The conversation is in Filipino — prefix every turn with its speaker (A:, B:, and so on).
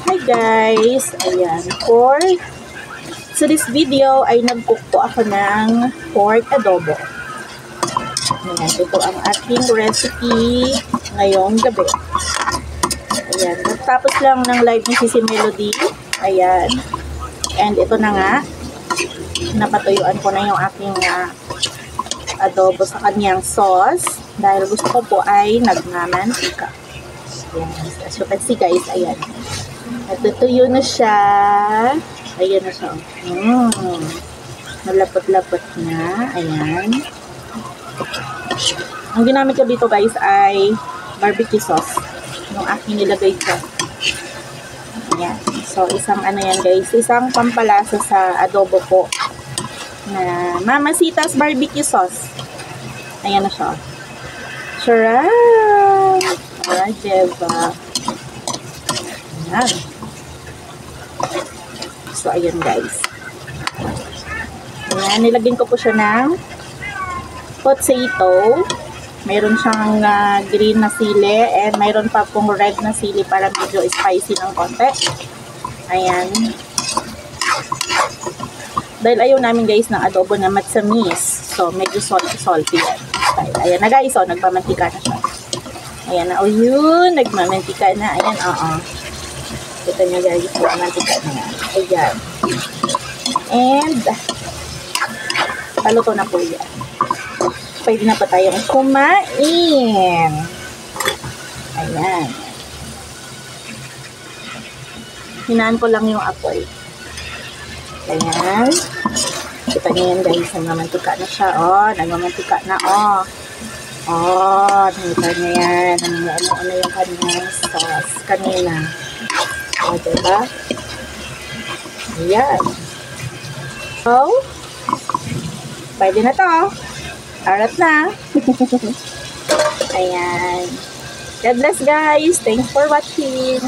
A: Hi guys! Ayan, for this video ay nag-cook po ako ng pork adobo. Ayan, ito ang aking recipe ngayong gabi. Ayan, tapos lang ng live ni Sisi Melody. Ayan. And ito na nga, napatuyuan ko na yung aking adobo sa kanyang sauce. Dahil gusto ko po ay nagmamantika. Ayan, as you can see guys, ayan. Natutuyo na siya. Ayan na siya. Malapot-lapot na. Ayan. Ang ginamit ko dito guys ay barbecue sauce. Yung aking nilagay ko. Ayan. So, isang ano yan guys. Isang pampalasa sa adobo ko. Na Mamacita's barbecue sauce. Ayan na siya. Charot! Alright, diba? Ayan. So, ayan guys. Ayan, nilagyan ko po siya ng potato. Mayroon siyang green na sili and mayroon pa pong red na sili para medyo spicy ng konti. Ayan. Dahil ayaw namin guys ng adobo na matsamis. So, medyo salty yan. Ayan na guys. So, nagmamantika na siya. Ayan na. O yun, nagmamantika na. Ayan, kita nyo guys, nagmamantika na yan. Ayan. And, paluto na po yan. Pwede na pa tayong kumain. Ayan. Hinaan ko lang yung apoy. Ayan. Kita nyo yan guys, nagmamantika na siya. Nagmamantika na, nakita nyo yan. Ano yung kanyang sauce kanina. Diba? Ayan. So, pwede na to. Arat na. Ayan. God bless guys. Thanks for watching.